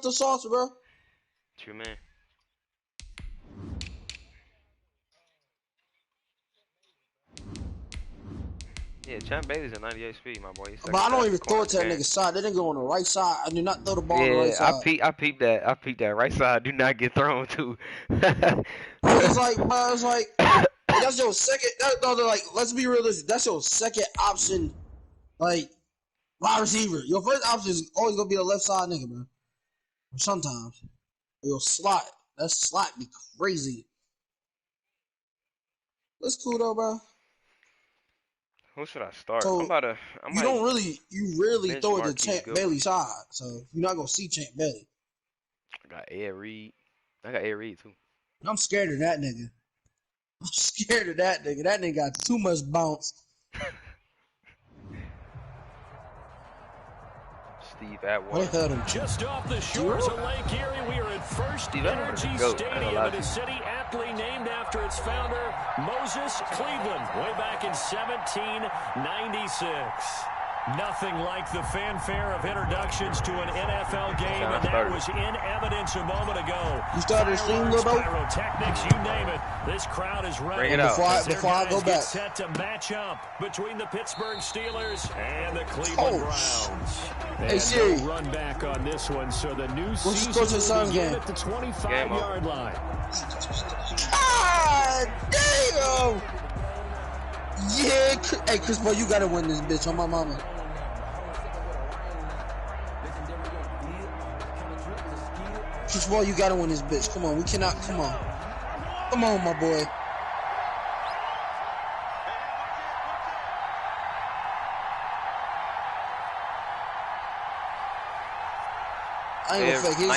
the sauce, bro. True, man. Yeah, Champ Bailey's a 98 speed, my boy. But I don't even throw it to that nigga's side. They didn't go on the right side. I do not throw the ball on the right side. I peeped that. Right side do not get thrown to. It's like, bro, it's like, that's your second. Like, let's be realistic. That's your second option, like, wide receiver. Your first option is always gonna be the left side nigga, bro. Sometimes your slot. That slot be crazy. That's cool though, bro. Who should I start? So you rarely throw it to Champ Good. Bailey's side, so you're not gonna see Champ Bailey. I got Ed Reed too. I'm scared of that nigga. That nigga got too much bounce. Steve Atwater. Just off the shores of Lake Erie, we are at First Energy Stadium in a city aptly named after its founder, Moses Cleveland, way back in 1796. Nothing like the fanfare of introductions to an NFL game, and that was in evidence a moment ago. You started stream, little bro? Pyrotechnics, you name it. This crowd is ready. Bring it out. Before I go back. Set to match up between the Pittsburgh Steelers and the Cleveland Browns. Hey, Siri. No run back on this one, so the new season will begin at the 25-yard line. God damn! Yeah, hey, Chris, boy, you gotta win this bitch on my mama. Chris, boy, you gotta win this bitch. Come on, we cannot. Come on, my boy. I ain't gonna fake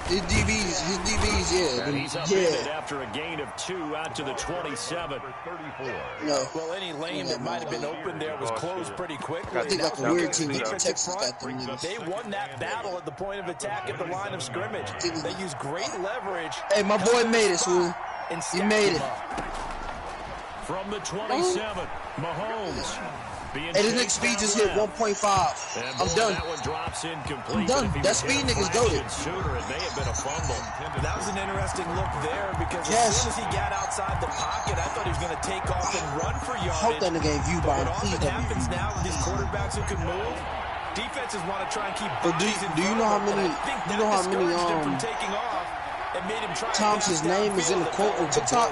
his DBs, yeah. And he's upended after a gain of 2 out to the 27. No. Well, any lane that might have been open there was closed pretty quickly. I think like a weird team like Texas got them niggas. They won that battle at the point of attack at the line of scrimmage. They used great leverage. Hey, my boy made it, Swoo. He made it. From the 27, Mahomes. Hey, this nigga speed just hit 1.5. I'm done. I'm done. That speed nigga's goated. It may have been a fumble. That was an interesting look there because as soon as he got outside the pocket, I thought he was going to take off and run for yardage. Hope that nigga ain't view by him. Please don't. What happens now with these quarterbacks who can move? Defenses want to try and keep. Do you know how many? You know how many times his name is in the quote on TikTok?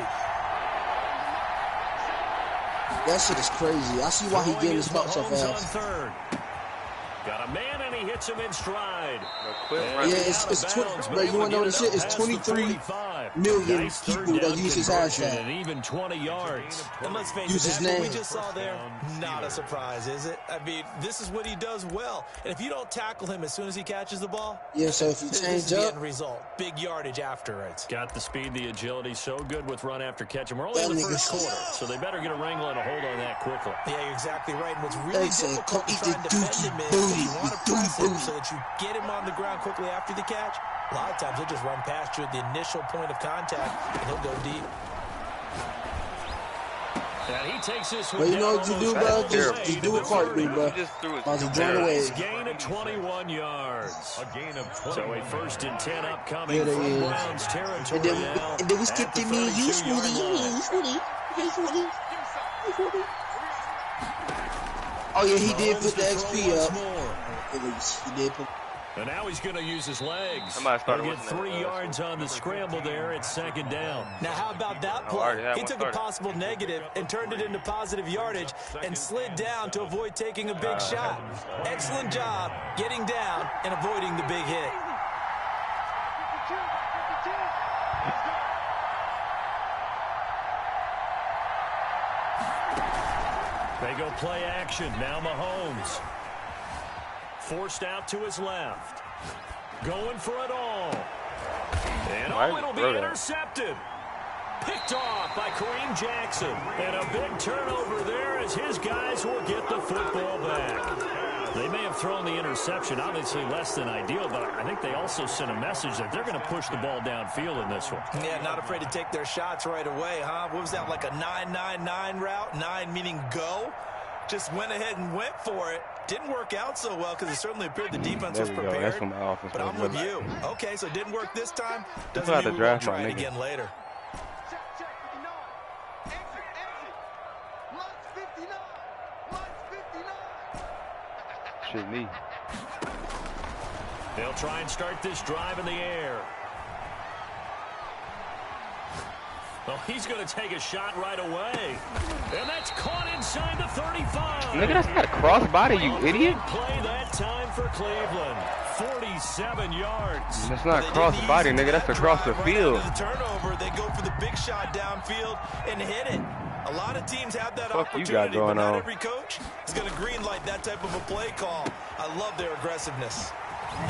That shit is crazy. I see why he getting his butt so fast. Got a man and he hits him in stride. Yeah, it's 20. Bro, you wanna know this shit? It's 23 million people that use his hashtag. And even 20 yards. And let's face it, that's what we just saw there. Not a surprise, is it? I mean, this is what he does well. And if you don't tackle him as soon as he catches the ball, yeah. So if you change up, end result, big yardage afterwards. Got the speed, the agility, so good with run after catch. And we're only in the first quarter, so they better get a wrangle and a hold on that quickly. Yeah, you're exactly right. And what's really difficult is trying to defend him is you want to press him so that you get him on the ground quickly after the catch. A lot of times he'll just run past you at the initial point of contact, and he'll go deep. And he takes this one. Well, you know what you do, bro? Just do a cartwheel, bro. While you join away. Gain of 21 yards. A gain of 20. So a 1st and 10 upcoming from Browns territory now. And then we skipped to me. You Swooty. Oh yeah, he did put the XP up. He did put. And now he's going to use his legs. He'll get 3 yards on the scramble there. It's 2nd down. Now, how about that play? He took a possible negative and turned it into positive yardage and slid down to avoid taking a big shot. Excellent job getting down and avoiding the big hit. They go play action. Now Mahomes. Forced out to his left. Going for it all. And it'll be intercepted. Picked off by Kareem Jackson. And a big turnover there as his guys will get the football back. They may have thrown the interception, obviously less than ideal, but I think they also sent a message that they're going to push the ball downfield in this one. Yeah, not afraid to take their shots right away, huh? What was that, like a 9-9-9 route? 9 meaning go? Just went ahead and went for it. Didn't work out so well because it certainly appeared the defense was prepared. That's from my offense. But I'm with you. Okay, so it didn't work this time. Doesn't mean we won't try it again later. Shit, me. They'll try and start this drive in the air. Well, he's going to take a shot right away. And that's caught inside the 35. Nigga, that's not a crossbody, you idiot. Play that time for Cleveland. 47 yards. That's not crossbody, nigga. That's across the field. The turnover, they go for the big shot downfield and hit it. A lot of teams have that opportunity, you got going but not on? every coach is going to greenlight that type of a play call. I love their aggressiveness.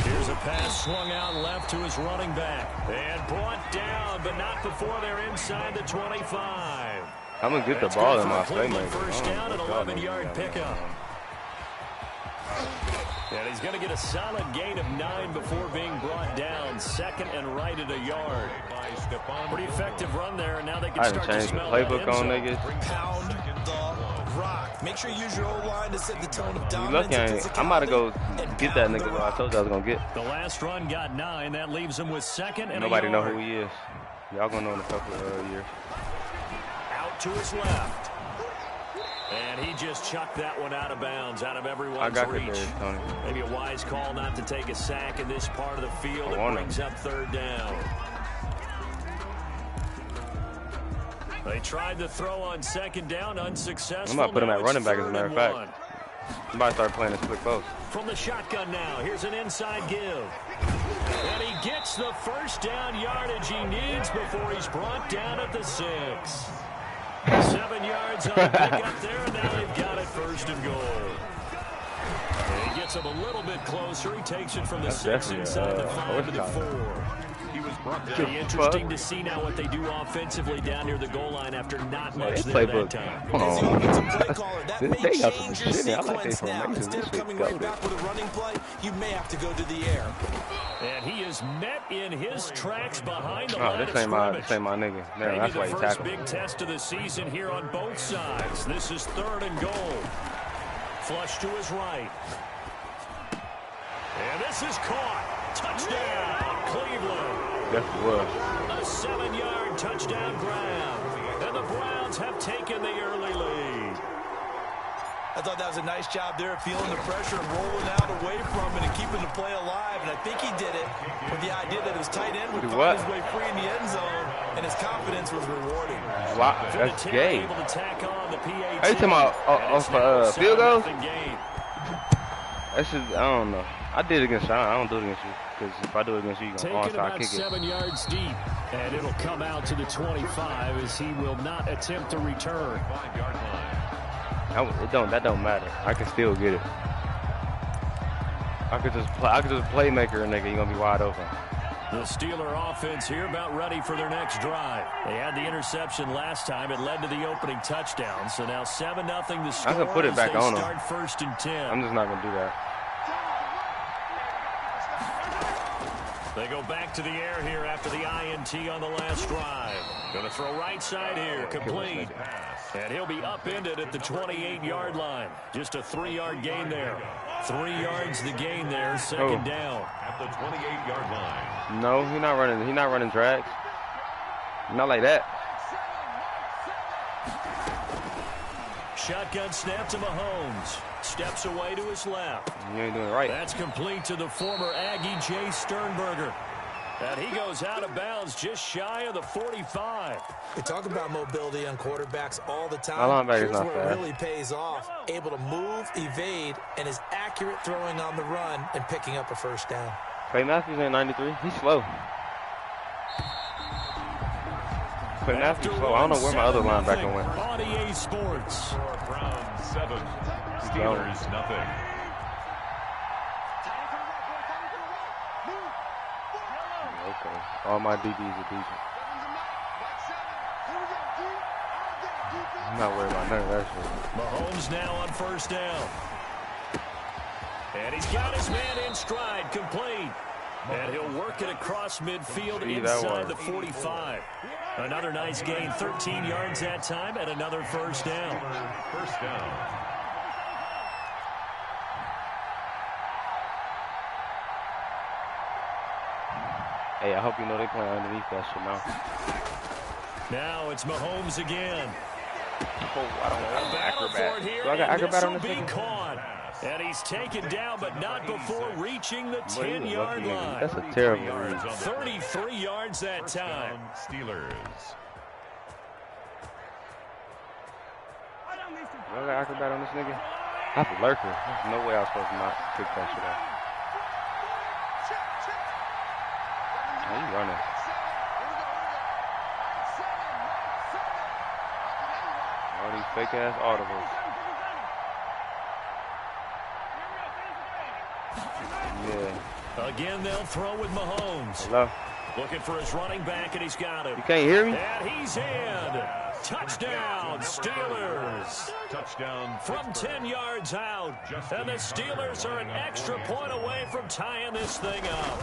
Here's a pass swung out left to his running back. And brought down, but not before they're inside the 25. I'm going to get the ball in my Cleveland playmaker. First down and 11-yard pickup. And he's going to get a solid gain of 9 before being brought down. Second and right at a yard. Pretty effective run there, and now they can start to smell that playbook on niggas. Pound the rock. Make sure you use your O-line to set the tone of dominance. I'm about to go get that nigga that I told you I was going to get. The last run got 9. That leaves him with second and Nobody a know yard. who he is. Y'all going to know in a couple of years. Out to his left. And he just chucked that one out of bounds, out of everyone's reach. There, Tony. Maybe a wise call not to take a sack in this part of the field. It brings up third down. They tried to throw on second down, unsuccessful. I'm about to put him at running back, as a matter of fact. I'm about to start playing this quick post. From the shotgun now, here's an inside give. And he gets the first down yardage he needs before he's brought down at the 6. 7 yards on the pickup there, and now they've got it first and goal. And he gets him a little bit closer. He takes it from the 6 inside the 5 to the 4. It'll be interesting to see now what they do offensively down near the goal line after not much there that time. That may change your sequence now. Instead of coming right back with a running play, you may have to go to the air. And he is met in his tracks behind the line of this scrimmage. ain't my nigga. Man, that's why he Maybe the first tackled. big test of the season here on both sides. This is third and goal. Flush to his right. And this is caught. Touchdown, Cleveland. Definitely was. A 7-yard touchdown grab. And the Browns have taken the early lead. I thought that was a nice job there, feeling the pressure and rolling out away from it and keeping the play alive. And I think he did it with the idea that his tight end would find his way free in the end zone, and his confidence was rewarding. Wow, that's gay. Able to tack on the PAT. Are you talking about field goals? That's just, I don't know. I did it against Sean. I don't do it against you. Because if I do it against you, you're going to onside kick it. 7 yards deep. And it'll come out to the 25 as he will not attempt to return. That don't matter. I can still get it. I could just playmaker a nigga. You're going to be wide open. The Steeler offense here about ready for their next drive. They had the interception last time. It led to the opening touchdown. So now 7-0 the score. I can put it back on them. Start first and 10. I'm just not going to do that. They go back to the air here after the INT on the last drive. Going to throw right side here, complete. And he'll be upended at the 28-yard line. Just a 3-yard gain there. 3 yards the gain there, second down. At the 28-yard line. No, he's not running. He's not running drags. Not like that. Shotgun snap to Mahomes. Steps away to his left. You ain't doing it right. That's complete to the former Aggie, Jay Sternberger. And he goes out of bounds just shy of the 45. We talk about mobility on quarterbacks all the time. Here's where it really pays off. Able to move, evade, and is accurate throwing on the run and picking up a first down. Clay Matthews ain't 93. He's slow. Clay Matthews slow. I don't know where my other linebacker went. On EA Sports. Browns 7. Steelers nothing. Okay. All my DBs are decent. I'm not worried about none of that shit. Mahomes now on first down. And he's got his man in stride, complete. And he'll work it across midfield inside the 45. Another nice gain, 13 yards that time, and another first down. First down. Hey, I hope you know they playing underneath that shit now. Now it's Mahomes again. Oh, I don't know. Acrobat. Here, So I got acrobat on this thing. And he's taken down, but not before reaching the 10-yard line. That's a terrible read. 33 yards that time. Steelers. You got acrobat on this nigga? That's a lurker. There's no way I was supposed to not pick that shit up. Oh, you running. All these fake ass audibles. Yeah. Again, they'll throw with Mahomes. Hello? Looking for his running back, and he's got him. You can't hear me? And he's in. Touchdown, Steelers. Touchdown from 10 yards out. And the Steelers are an extra point away from tying this thing up.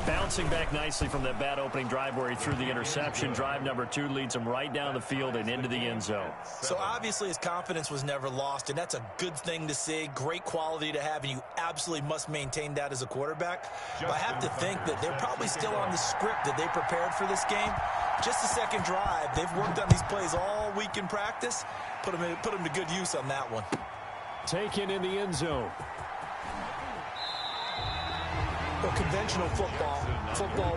Bouncing back nicely from that bad opening drive where he threw the interception. Drive number 2 leads him right down the field and into the end zone. So obviously his confidence was never lost, and that's a good thing to see. Great quality to have, and you absolutely must maintain that as a quarterback. But I have to think that they're probably still on the script that they prepared for this game. Just the second drive. They've worked on these plays all week in practice. Put them to good use on that one. Taken in the end zone. Well, conventional football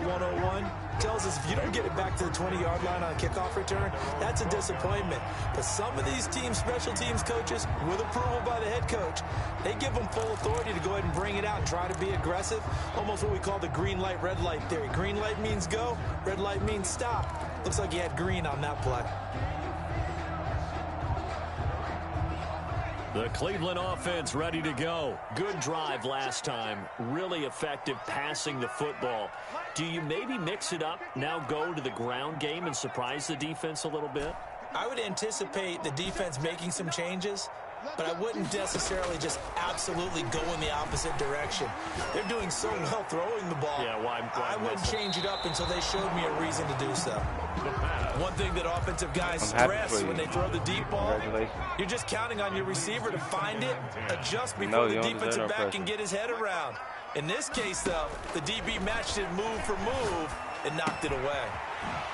101, tells us if you don't get it back to the 20-yard line on a kickoff return, that's a disappointment. But some of these teams, special teams coaches, with approval by the head coach, they give them full authority to go ahead and bring it out and try to be aggressive. Almost what we call the green light, red light theory. Green light means go, red light means stop. Looks like he had green on that play. The Cleveland offense ready to go. Good drive last time. Really effective passing the football. Do you maybe mix it up, now go to the ground game and surprise the defense a little bit? I would anticipate the defense making some changes, but I wouldn't necessarily just absolutely go in the opposite direction. They're doing so well throwing the ball. Yeah, why I wouldn't change it up until they showed me a reason to do so. One thing that offensive guys stress when they throw the deep ball, you're just counting on your receiver to find it, adjust before the defensive back can get his head around. In this case, though, the DB matched it move for move and knocked it away.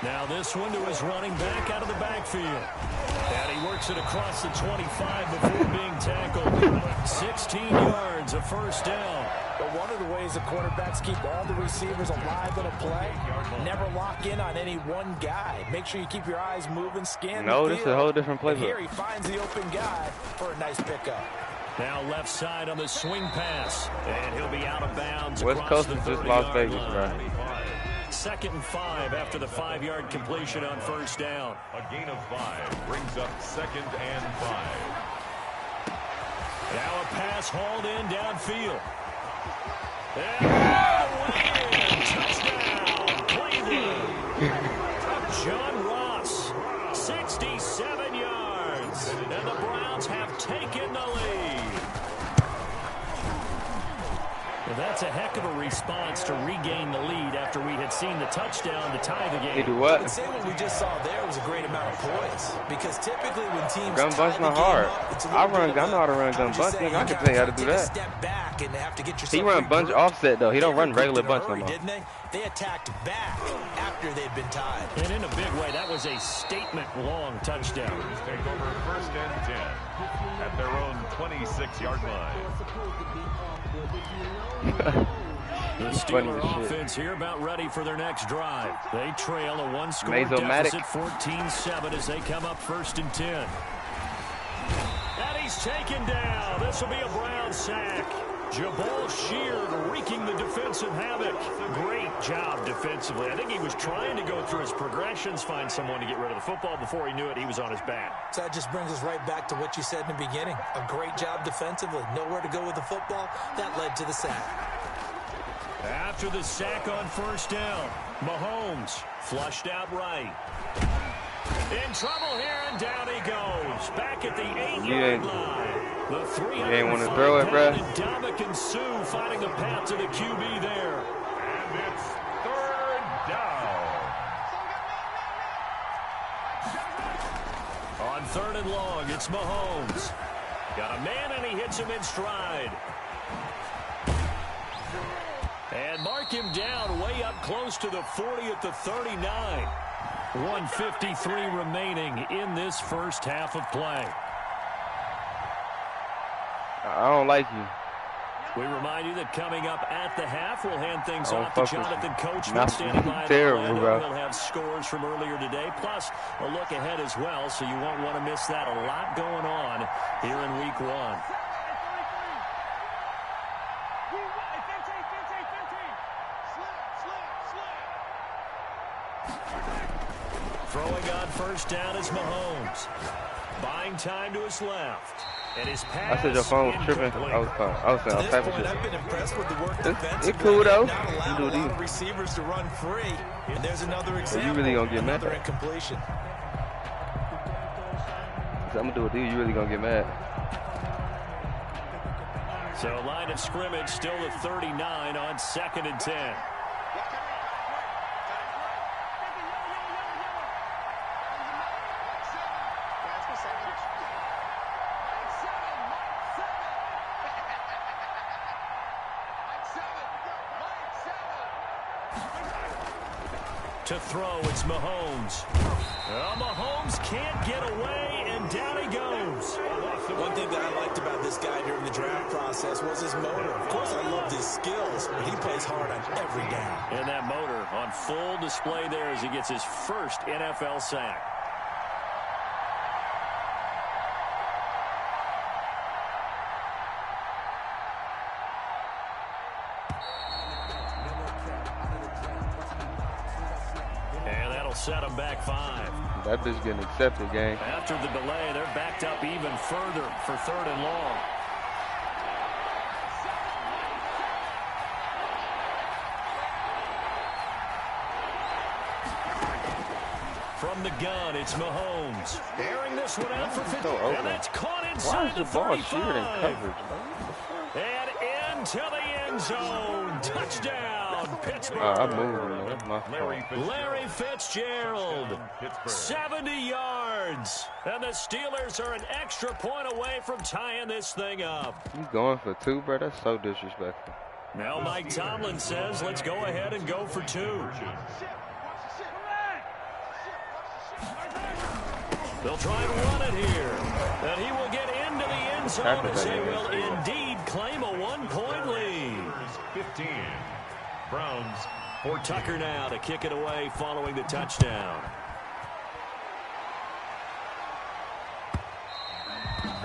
Now this one to his running back out of the backfield. And he works it across the 25 before being tackled. 16 yards, a first down. But one of the ways the quarterbacks keep all the receivers alive in a play, never lock in on any one guy. Make sure you keep your eyes moving, scan the field. This is a whole different playbook. Here he finds the open guy for a nice pickup. Now left side on the swing pass. And he'll be out of bounds. West Coast is just Las Vegas, bro. 2nd and 5 after the 5-yard completion on first down. A gain of 5 brings up 2nd and 5. Now a pass hauled in downfield. And touchdown, Cleveland. John Ross, 67 yards. And the Browns have taken the lead. Well, that's a heck of a response to regain the lead after we had seen the touchdown to tie the game. They do what? I would say what we just saw there was a great amount of poise. Because typically when teams gun bunch not hard. I know how to run gun bunch. I can tell you how to do that. Step back and have to get He run bunch offset though. He don't run regular bunch no more. Didn't they? They attacked back after they'd been tied. And in a big way, that was a statement-long touchdown. Take over 1st and 10 at their own 26-yard line. The Steelers offense here about ready for their next drive. They trail a 1-score deficit 14-7 as they come up 1st and 10. And he's taken down. This will be a Brown sack. Jabal Sheard wreaking the defensive havoc. Great job defensively. I think he was trying to go through his progressions, find someone to get rid of the football. Before he knew it, he was on his back. So that just brings us right back to what you said in the beginning. A great job defensively. Nowhere to go with the football. That led to the sack. After the sack on first down, Mahomes flushed out right. In trouble here, and down he goes. Back at the 8-yard line. The 3 You ain't want to throw it, bro. Dominican Sue finding the path to the QB there. And it's 3rd down. On 3rd and long, it's Mahomes. Got a man, and he hits him in stride. And And mark him down way up close to the 40 at the 39. 1:53 remaining in this first half of play. I don't like you. We remind you that coming up at the half, we'll hand things off to Jonathan Coachman, standing standing by terrible, bro. He'll have scores from earlier today, plus a look ahead as well, so you won't want to miss that. A lot going on here in Week 1. Throwing on first down is Mahomes. Buying time to his left. And his pass I said your phone was tripping. I was saying all type of shit. I've been impressed with the work It's cool though. Not allowed a lot of receivers to run free. And there's another example. You really gonna get mad? Another incompletion. I'm gonna do it to you. You really gonna get mad? So line of scrimmage still the 39 on 2nd and 10. To throw, it's Mahomes. Mahomes can't get away, and down he goes. One thing that I liked about this guy during the draft process was his motor. Of course, I loved his skills, but he plays hard on every down. And that motor on full display there as he gets his first NFL sack. Set him back 5. That bitch getting accepted, gang. After the delay, they're backed up even further for 3rd and long. From the gun, it's Mahomes. Airing this one out for 50. And that's caught inside the 35. And into the end zone. Touchdown, Pittsburgh. I'm moving. That's my fault. Larry Fitzgerald, 70 yards. And the Steelers are an extra point away from tying this thing up. You going for 2, bro? That's so disrespectful. Now Mike Tomlin says, let's go ahead and go for 2. They'll try and run it here. And he will get into the end zone as they will indeed claim a 1-point lead. 15. Browns. For Tucker now to kick it away following the touchdown.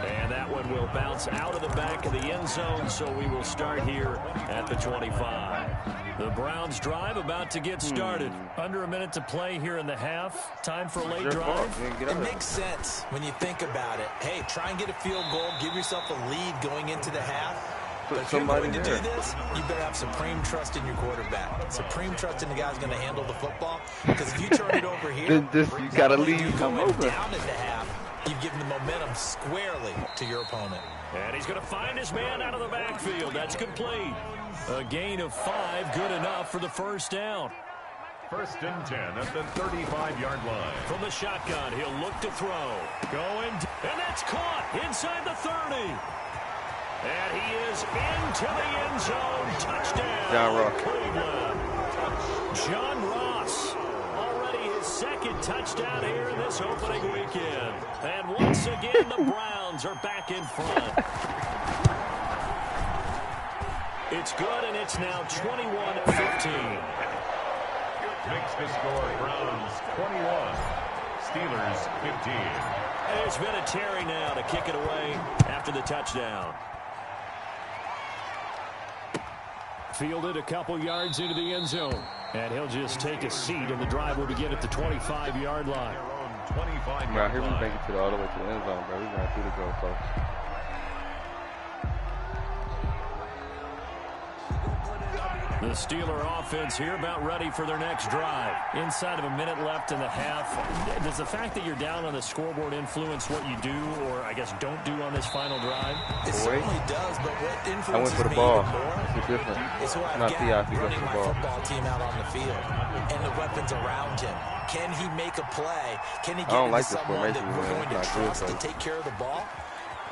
And that one will bounce out of the back of the end zone, so we will start here at the 25. The Browns drive about to get started. Under a minute to play here in the half. Time for a late drive. It makes sense when you think about it. Hey, try and get a field goal. Give yourself a lead going into the half. But if you're going to do this, you better have supreme trust in your quarterback. Supreme trust in the guy who's going to handle the football. Because if you turn it over here, you got to leave. Come over. Down at the half, you've given the momentum squarely to your opponent. And he's going to find his man out of the backfield. That's complete. A gain of 5, good enough for the first down. 1st and 10 at the 35-yard line. From the shotgun, he'll look to throw. Going, and that's caught inside the 30. And he is into the end zone. Touchdown, John Ross. Cleveland. John Ross, already his 2nd touchdown here in this opening weekend. And once again, the Browns are back in front. It's good, and it's now 21-15. Makes the score Browns 21, Steelers 15. There's been a Terry now to kick it away after the touchdown. Fielded a couple yards into the end zone. And he'll just take a seat, and the drive will begin at the 25-yard line. Right here we make it all the way to the end zone, bro. We're going through the goalpost. The Steeler offense here about ready for their next drive. Inside of a minute left in the half. Does the fact that you're down on the scoreboard influence what you do, or I guess don't do on this final drive? It certainly does, but what influences I went for the me ball. even more It's different. is who I've Not got T.I. running my football team out on the field and the weapons around him. Can he make a play? Can he get into someone that we're going to trust to take care of the ball?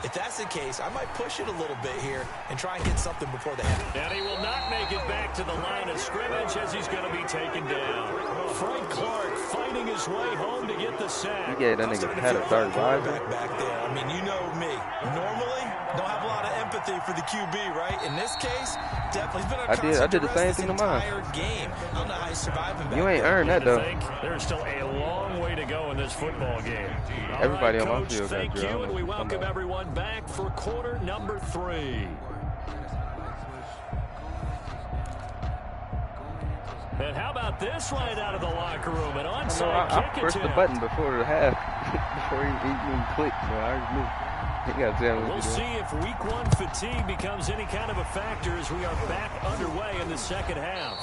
If that's the case, I might push it a little bit here and try and get something before the half. And he will not make it back to the line of scrimmage as he's going to be taken down. Frank Clark fighting his way home to get the sack. Yeah, that nigga had a third quarterback back there. I mean, you know me. Normally, don't have a lot of empathy for the QB, right? In this case, definitely. He's been on I did the same thing to mine. Game. I don't know how he's surviving back You ain't there. earned that, though. There's still a long way to go in this football game. Everybody right, on my Coach, field got thank you, drilled. and we welcome everyone back for quarter number 3. And how about this right out of the locker room? An onside kick I pressed the button before the half, before he even clicked, so I already knew. He got to tell me. We'll see if week 1 fatigue becomes any kind of a factor as we are back underway in the second half.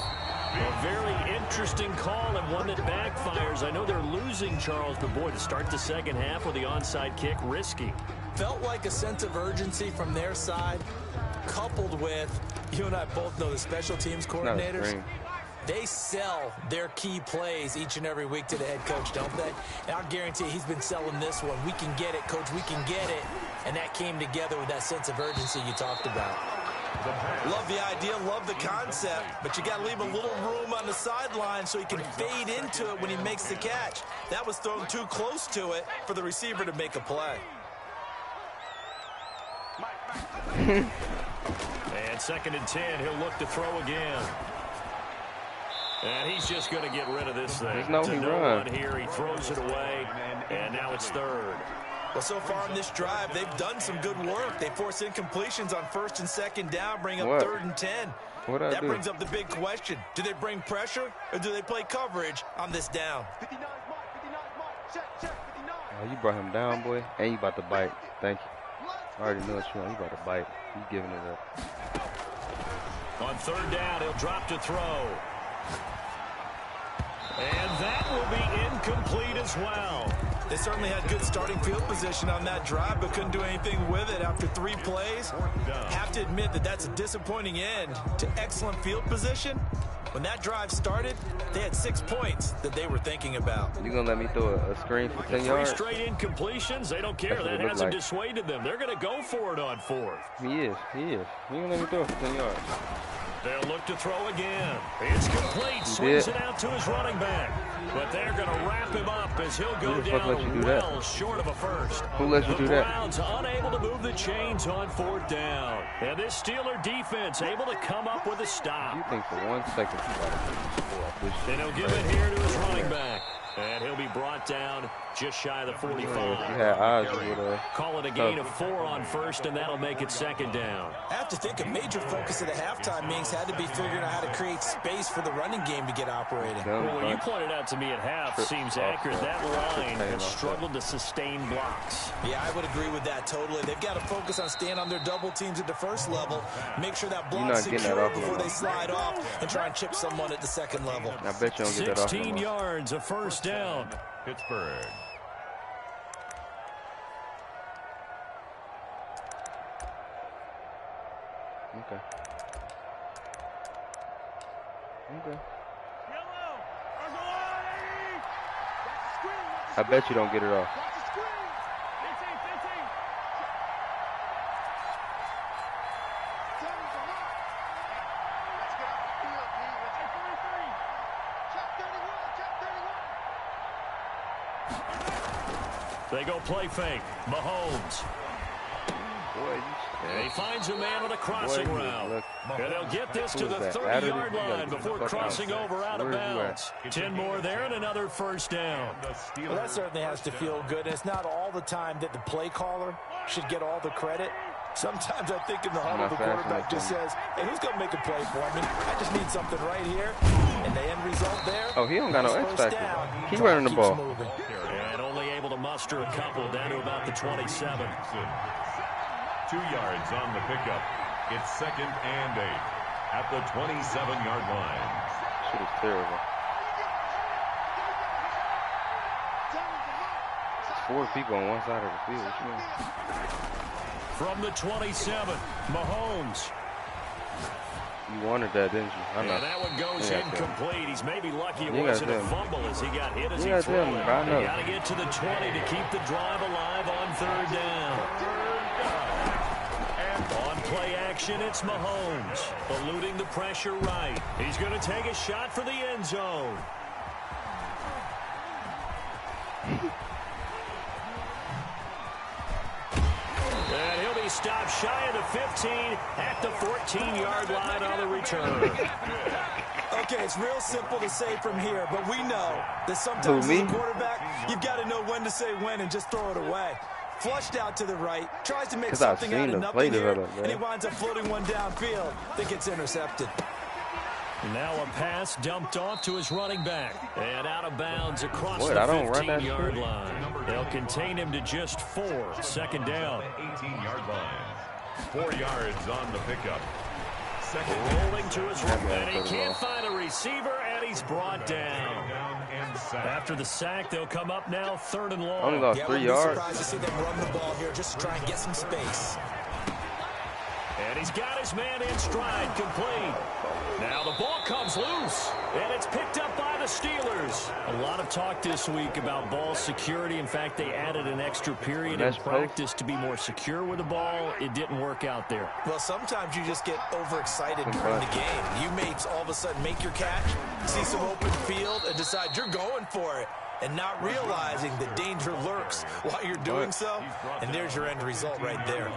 A very interesting call and one that backfires. I know they're losing Charles, but boy, to start the second half with the onside kick, risky. Felt like a sense of urgency from their side, coupled with, you and I both know the special teams coordinators. They sell their key plays each and every week to the head coach, don't they? And I'll guarantee he's been selling this one. We can get it, coach, we can get it. And that came together with that sense of urgency you talked about. Love the idea, love the concept, but you got to leave a little room on the sideline so he can fade into it when he makes the catch. That was thrown too close to it for the receiver to make a play. And 2nd and 10, he'll look to throw again. And he's just going to get rid of this thing. There's no run here. He throws it away, and now it's 3rd. Well, so far in this drive, they've done some good work. They force incompletions on 1st and 2nd down, bring up 3rd and 10. That brings up the big question. Do they bring pressure, or do they play coverage on this down? Oh, you brought him down, boy, and you about to bite. Thank you. I already know what you want. You about to bite. You giving it up. On 3rd down, he'll drop to throw. And that will be incomplete as well. They certainly had good starting field position on that drive, but couldn't do anything with it after 3 plays. Have to admit that that's a disappointing end to excellent field position. When that drive started, they had 6 points that they were thinking about. You gonna let me throw a screen for 10 yards? 3 straight incompletions, they don't care. That hasn't dissuaded them. They're going to go for it on 4th. He is. You gonna let me throw for 10 yards? They'll look to throw again. It's complete. Swings it out to his running back. But they're going to wrap him up as he'll go down well short of a first. Who let you do that? The Browns unable to move the chains on 4th down. And this Steeler defense able to come up with a stop. You think for 1 second you got to and he'll give it here to his running back. And he'll be brought down just shy of the 45. If you had eyes, you would call it a gain of 4 on 1st, and that'll make it 2nd down. I have to think a major focus of the halftime meetings had to be figuring out how to create space for the running game to get operating. Well, what you pointed out to me at half seems accurate. That line has struggled to sustain blocks. Yeah, I would agree with that totally. They've got to focus on staying on their double teams at the 1st level, make sure that block's secure before they slide off, and try and chip someone at the 2nd level. I bet you don't get that off. 16 yards, a 1st down. Pittsburgh. Okay. I bet you don't get it off. They go play fake. Mahomes. And he finds a man on a crossing route. And they'll get this to the 30-yard line before crossing over out of bounds. 10 more there and another 1st down. Well, that certainly has to feel good. It's not all the time that the play caller should get all the credit. Sometimes I think in the huddle, the quarterback just says, hey, who's going to make a play for me? I just need something right here. And the end result there. Oh, he don't got no X factor. He running the ball. And only able to muster a couple down to about the 27. 2 yards on the pickup. It's 2nd and 8 at the 27-yard line. Shit is terrible. 4 people on one side of the field. What you mean? From the 27, Mahomes. You wanted that, didn't you? I know. And that one goes incomplete. He's maybe lucky it wasn't a fumble as he got hit as he threw it. They got to get to the 20 to keep the drive alive on 3rd down. action, it's Mahomes. Eluding the pressure right. He's going to take a shot for the end zone. And he'll be stopped shy of the 15 at the 14-yard line on the return. Okay, it's real simple to say from here, but we know that sometimes as a quarterback, you've got to know when to say when and just throw it away. Flushed out to the right, tries to make something out of nothing here, and he winds up floating one downfield that gets intercepted. Now a pass dumped off to his running back. And out of bounds across the 15-yard line. They'll contain him to just 4. Second down. 18-yard line. 4 yards on the pickup. Rolling to his right, and he can't find a receiver, and he's brought down. After the sack, they'll come up now 3rd and long. Only lost 3 yards. Surprised to see them run the ball here just to try and get some space. And he's got his man in stride, complete. Now the ball comes loose, and it's picked up by the Steelers. A lot of talk this week about ball security. In fact, they added an extra period in practice to be more secure with the ball. It didn't work out there. Well, sometimes you just get overexcited during the game. You may all of a sudden make your catch, see some open field, and decide you're going for it, and not realizing the danger lurks while you're doing so. And there's your end result right there.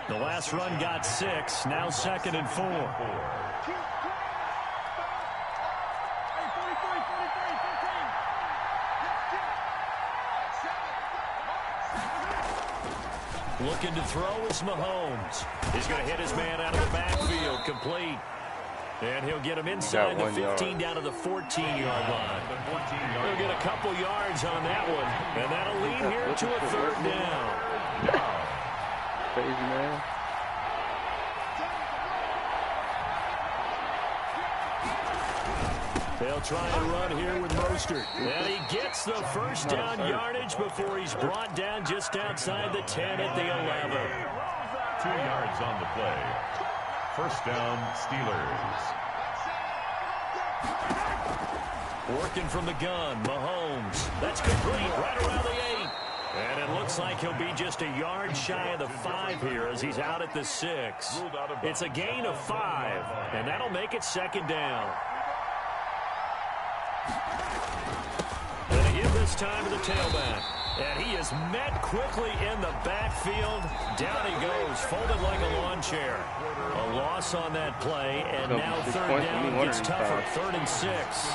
The last run got 6, now 2nd and 4. Looking to throw is Mahomes. He's going to hit his man out of the backfield, complete. And he'll get him inside the 15 down to the 14-yard line. He'll get a couple yards on that one, and that'll lead here to a 3rd down. Crazy, man. They'll try and run here with Mostert. And he gets the first down yardage before he's brought down just outside the 10 at the 11. 2 yards on the play. First down, Steelers. Working from the gun, Mahomes. That's complete right around the 8. And it looks like he'll be just a yard shy of the 5 here as he's out at the 6. It's a gain of 5, and that'll make it 2nd down. And a give this time to the tailback. And he is met quickly in the backfield. Down he goes, folded like a lawn chair. A loss on that play, and now 3rd down gets tougher. 3rd and 6.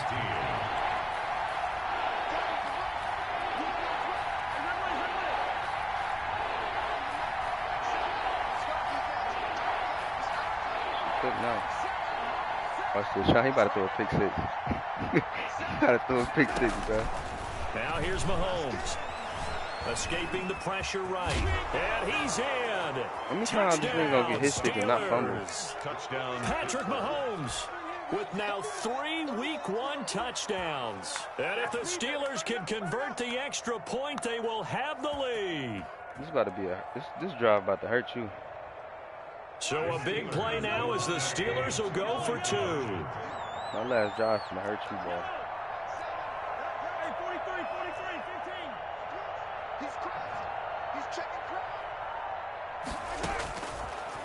No. Watch this shot. He about to throw a pick 6. He about to throw a pick 6, bro. Now here's Mahomes. Escaping the pressure right. And he's in. Let me try how this thing gonna get his stick and not fumble. Touchdown. Patrick Mahomes with now 3 Week 1 touchdowns. And if the Steelers can convert the extra point, they will have the lead. This about to be this drive about to hurt you. So a big play now as the Steelers will go for 2. My last drive gonna hurt you, bro.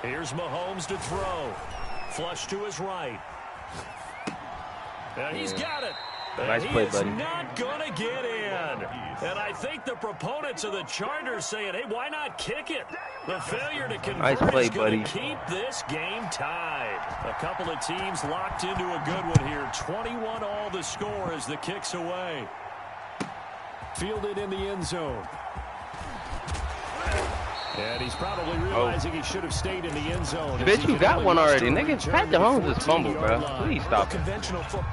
Here's Mahomes to throw. Flush to his right. And he's got it. Nice play, buddy. He's not going to get in. And I think the proponents of the Chargers saying, hey, why not kick it? The failure to convert is going to keep this game tied. A couple of teams locked into a good one here. 21 all the score as the kick's away. Fielded in the end zone. And he's probably realizing he should have stayed in the end zone. Bitch, you got one already. Niggas, Pat Mahomes just fumbled, bro. Please stop it.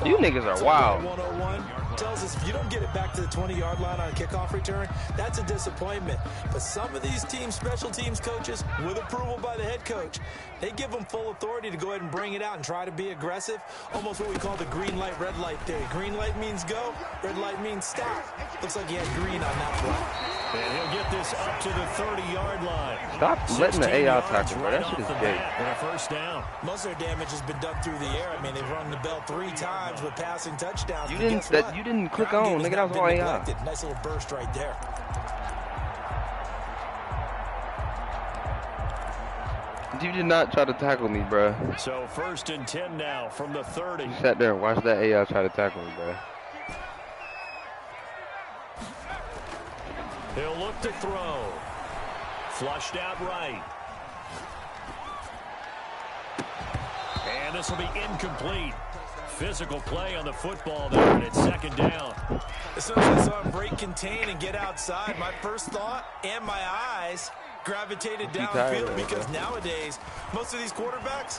You niggas are wild. 101 tells us if you don't get it back to the 20-yard line on a kickoff return, that's a disappointment. But some of these teams, special teams coaches, with approval by the head coach, they give them full authority to go ahead and bring it out and try to be aggressive. Almost what we call the green light, red light theory. Green light means go, red light means stop. Looks like he had green on that play. And he'll get this up to the 30-yard line. Stop letting the AI tackle, bro. That shit is gay. And a first down. Most of their damage has been done through the air. I mean, they've rung the bell 3 times with passing touchdowns. You didn't click on, nigga. That was all AI. Nice little burst right there. you did not try to tackle me, bro. So 1st and 10 now from the 30. You sat there and watched that AI try to tackle me, bro. He'll look to throw. Flushed out right. And this will be incomplete. Physical play on the football there, and it's 2nd down. As soon as I saw him break contain and get outside, my first thought and my eyes gravitated downfield, because nowadays, most of these quarterbacks,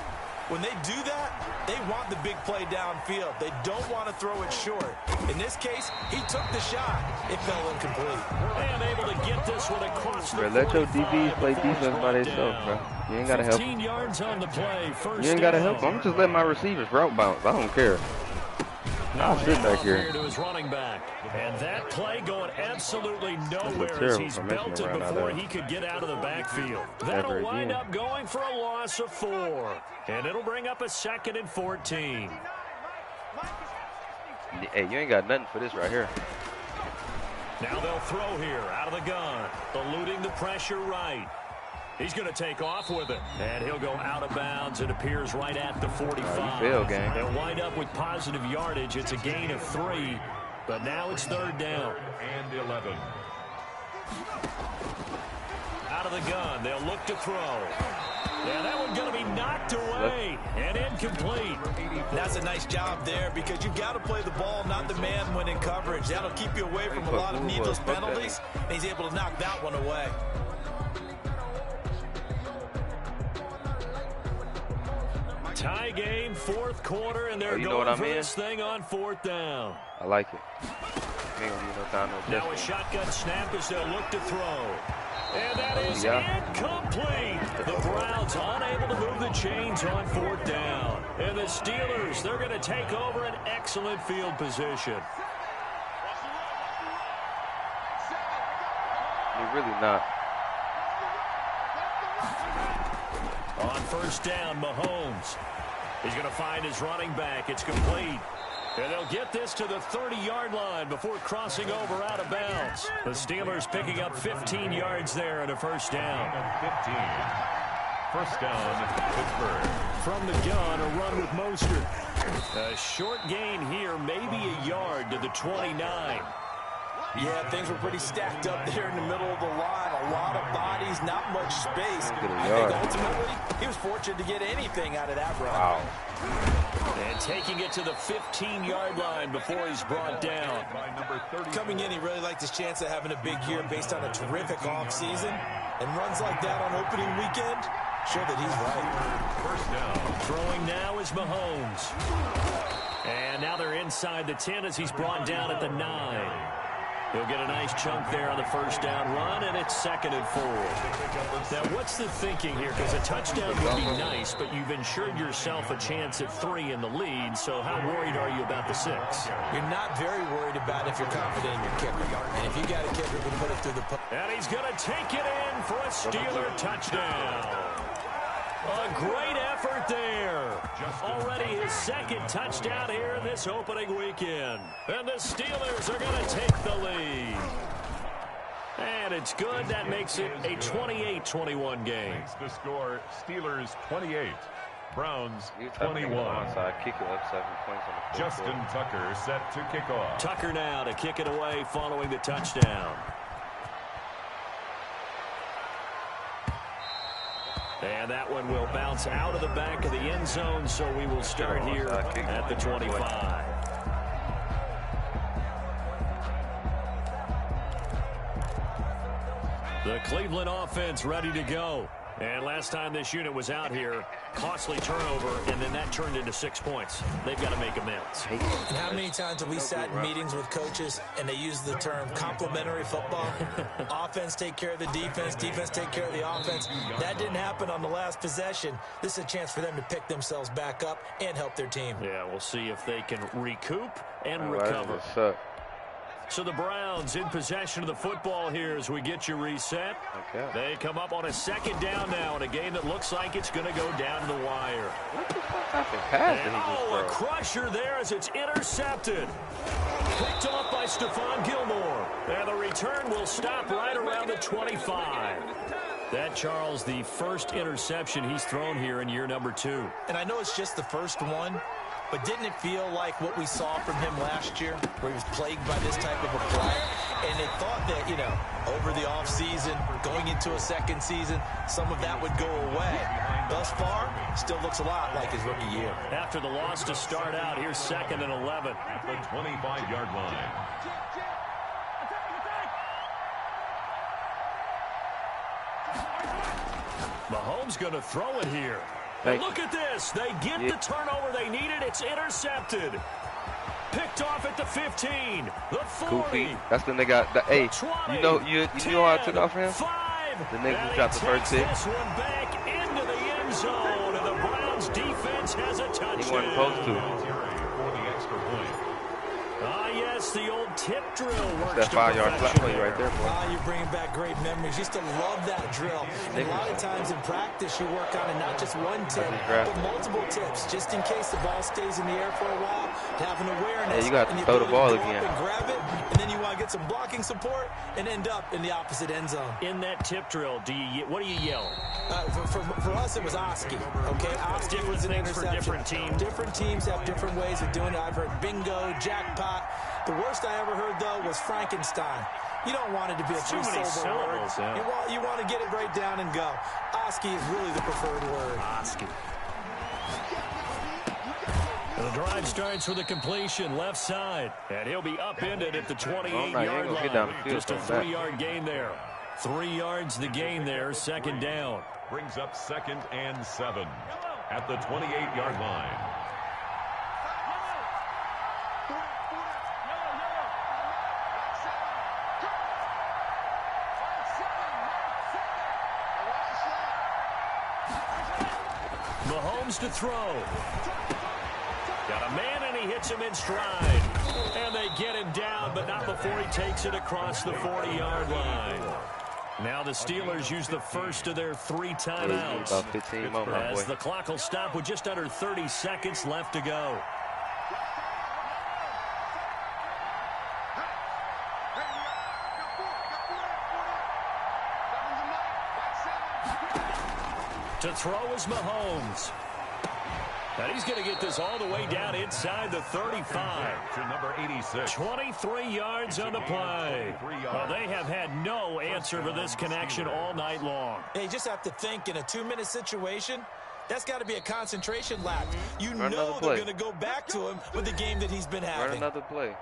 when they do that, they want the big play downfield. They don't want to throw it short. In this case, he took the shot. It fell incomplete. And able to get this one across the 45. Let your DBs play defense by themselves, bro. You ain't got to help 15 yards on the play. You ain't got to help them. I'm just letting my receivers route bounce. I don't care. I'll sit back here. To his running back. And that play going absolutely nowhere as he's belted before he could get out of the backfield. That'll wind up going for a loss of 4. And it'll bring up a 2nd and 14. Hey, you ain't got nothing for this right here. Now they'll throw here out of the gun. Eluding the pressure right. He's going to take off with it. And he'll go out of bounds. It appears right at the 45. Fail, gang. They'll wind up with positive yardage. It's a gain of 3. But now it's 3rd down. And 11. Out of the gun. They'll look to throw. Yeah, that one's going to be knocked away and incomplete. That's a nice job there, because you've got to play the ball, not the man when in coverage. That'll keep you away from a lot of needless penalties, and he's able to knock that one away. Tie game, 4th quarter, and they're going for this thing on 4th down. I like it. Now a shotgun snap as they'll look to throw. And that is incomplete. The Browns unable to move the chains on 4th down. And the Steelers, they're going to take over an excellent field position. You're really not. On 1st down, Mahomes. He's going to find his running back. It's complete. And they'll get this to the 30-yard line before crossing over out of bounds. The Steelers picking up 15 yards there and a 1st down. 15. 1st down, Pittsburgh. From the gun, a run with Mostert. A short gain here, maybe a yard to the 29. Yeah, things were pretty stacked up there in the middle of the line. A lot of bodies, not much space. I think ultimately he was fortunate to get anything out of that run. Wow. And taking it to the 15-yard line before he's brought down. Coming in, he really liked his chance of having a big year based on a terrific offseason. And runs like that on opening weekend show that he's right. 1st down. Throwing now is Mahomes. And now they're inside the 10 as he's brought down at the 9. He'll get a nice chunk there on the 1st down run, and it's 2nd and 4. Now, what's the thinking here? Because a touchdown would be nice, but you've ensured yourself a chance at 3 in the lead, so how worried are you about the 6? You're not very worried about it if you're confident in your kicker. And if you got a kicker who can put it through the post. And he's going to take it in for a Steeler touchdown. A great effort there. Already his 2nd touchdown here in this opening weekend. And the Steelers are going to take the lead. And it's good. That makes it a 28-21 game. Makes the score Steelers 28. Browns 21. Kick it up 7 points on the Justin Tucker set to kick off. Tucker now to kick it away following the touchdown. And that one will bounce out of the back of the end zone, so we will start here at the 25. The Cleveland offense ready to go. And last time this unit was out here, costly turnover, and then that turned into 6 points. They've got to make amends. And how many times have we sat in meetings with coaches and they use the term complementary football? Offense take care of the defense, defense take care of the offense. That didn't happen on the last possession. This is a chance for them to pick themselves back up and help their team. Yeah, we'll see if they can recoup and recover. So the Browns in possession of the football here as we get you reset. Okay. They come up on a 2nd down now in a game that looks like it's going to go down to the wire. What the fuck happened? Pass and a crusher there as it's intercepted. Picked off by Stephon Gilmore. And the return will stop right around the 25. That, Charles, the first interception he's thrown here in year number 2. And I know it's just the first one, but didn't it feel like what we saw from him last year, where he was plagued by this type of a play? And they thought that, you know, over the offseason, going into a second season, some of that would go away. Thus far, still looks a lot like his rookie year. After the loss to start out, here's 2nd and 11. At the 25-yard line. Mahomes going to throw it here. And look at this. They get the turnover they needed. It's intercepted. Picked off at the 15, the 40. Goofy. That's when they got the hey. You know how I took off for him? 5. The nigga who dropped the first pick. This one back into the end zone, and the Browns defense has a touchdown. He wasn't supposed to. For the extra point. Ah, yes, the old tip drill works. That 5-yard flat play right there, boy. You're bringing back great memories. Used to love that drill. And a lot of times in practice, you work on it, not just one tip, but multiple tips, just in case the ball stays in the air for a while. To have an awareness. Yeah, you got to throw the ball again. And grab it, and then you want to get some blocking support and end up in the opposite end zone. In that tip drill, what do you yell? For us, it was Oski. Okay, Oski was an interception. For different teams. Different teams have different ways of doing it. I've heard bingo, jackpot. The worst I ever heard, though, was Frankenstein. You don't want it to be a three-syllable word. Yeah. You want to get it right down and go. Oski is really the preferred word. Oski. The drive starts with a completion left side, and he'll be upended at the 28-yard line. Just a 3-yard gain there. 3 yards the gain there, 2nd down. Brings up 2nd and 7 at the 28-yard line. Mahomes to throw. Got a man, and he hits him in stride. And they get him down, but not before he takes it across the 40-yard line. Now the Steelers use the first of their 3 timeouts. About 15 more, my boy. As the clock will stop with just under 30 seconds left to go. To throw is Mahomes. And he's going to get this all the way down inside the 35. To number 86. 23 yards on the play. Well, they have had no answer for this connection all night long. They just have to think in a 2-minute situation. That's got to be a concentration lapse. You know they're going to go back to him with the game that he's been having. Run another play.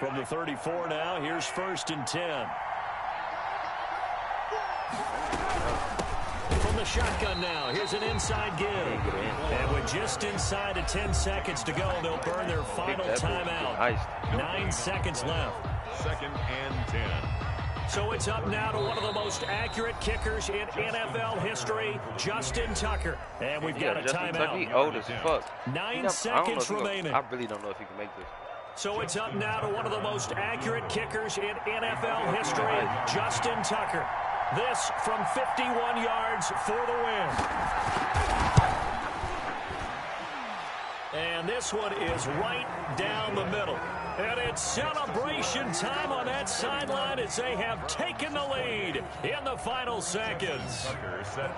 From the 34 now, here's 1st and 10. From the shotgun now, here's an inside give. And with just inside of 10 seconds to go, they'll burn their final timeout. 9 seconds left. 2nd and 10. So it's up now to one of the most accurate kickers in NFL history, Justin Tucker. And we've got a timeout. He old as fuck. 9 seconds remaining. I really don't know if he can make this. So it's up now to one of the most accurate kickers in NFL history, Justin Tucker. This from 51 yards for the win. And this one is right down the middle. And it's celebration time on that sideline as they have taken the lead in the final seconds.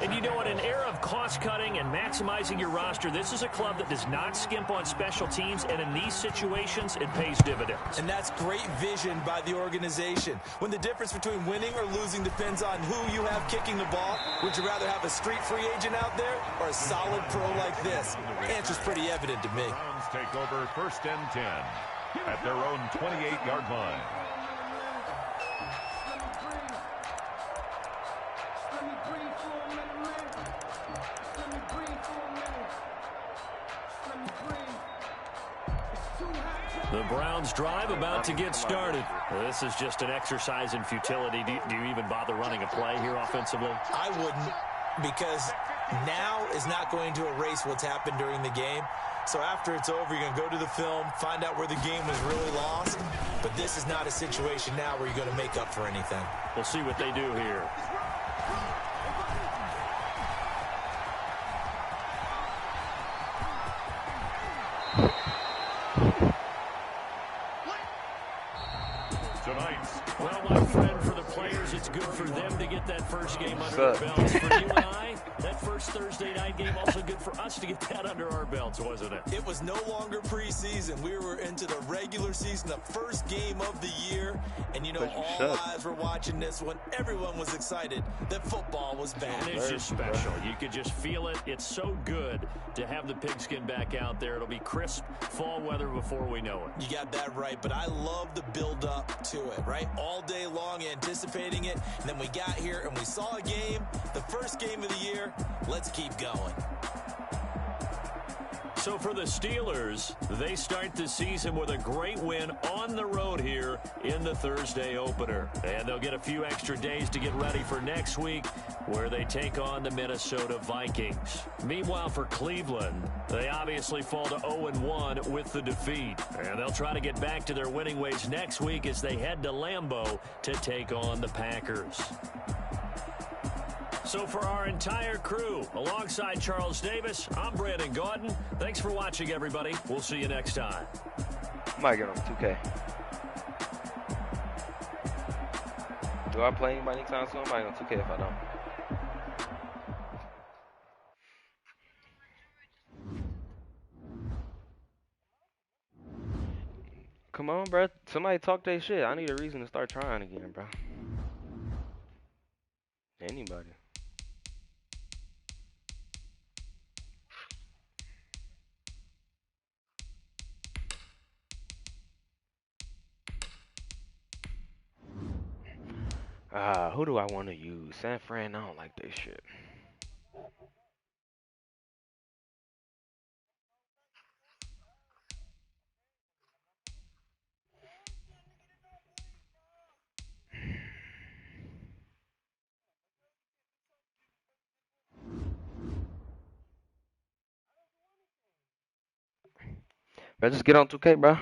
And you know, in an era of cost-cutting and maximizing your roster, this is a club that does not skimp on special teams, and in these situations, it pays dividends. And that's great vision by the organization. When the difference between winning or losing depends on who you have kicking the ball, would you rather have a street free agent out there or a solid pro like this? The answer's pretty evident to me. Browns take over 1st and 10. At their own 28-yard line. The Browns drive about to get started. This is just an exercise in futility. Do you even bother running a play here offensively? I wouldn't, because now is not going to erase what's happened during the game. So after it's over, you're going to go to the film, find out where the game was really lost. But this is not a situation now where you're going to make up for anything. We'll see what they do here. Well, my friend, for the players, it's good for them to get that first game under their belts. For you and I, that first Thursday night game, also good for us to get that under our belts, wasn't it? It was no longer preseason. We were into the regular season, the first game of the year. And, you know, all eyes were watching this one. Everyone was excited that football was back. And it's just special. You could just feel it. It's so good to have the pigskin back out there. It'll be crisp fall weather before we know it. You got that right, but I love the build-up to it, right? All day long anticipating it, and then we got here and we saw a game, the first game of the year. Let's keep going. So for the Steelers, they start the season with a great win on the road here in the Thursday opener. And they'll get a few extra days to get ready for next week, where they take on the Minnesota Vikings. Meanwhile, for Cleveland, they obviously fall to 0-1 with the defeat. And they'll try to get back to their winning ways next week as they head to Lambeau to take on the Packers. So for our entire crew, alongside Charles Davis, I'm Brandon Gaudin. Thanks for watching, everybody. We'll see you next time. Might get on 2K. Do I play anybody anytime soon? I might get on 2K if I don't. Come on, bro. Somebody talk their shit. I need a reason to start trying again, bro. Anybody. Who do I want to use? San Fran, I don't like this shit. Bro, just get on 2K, bro.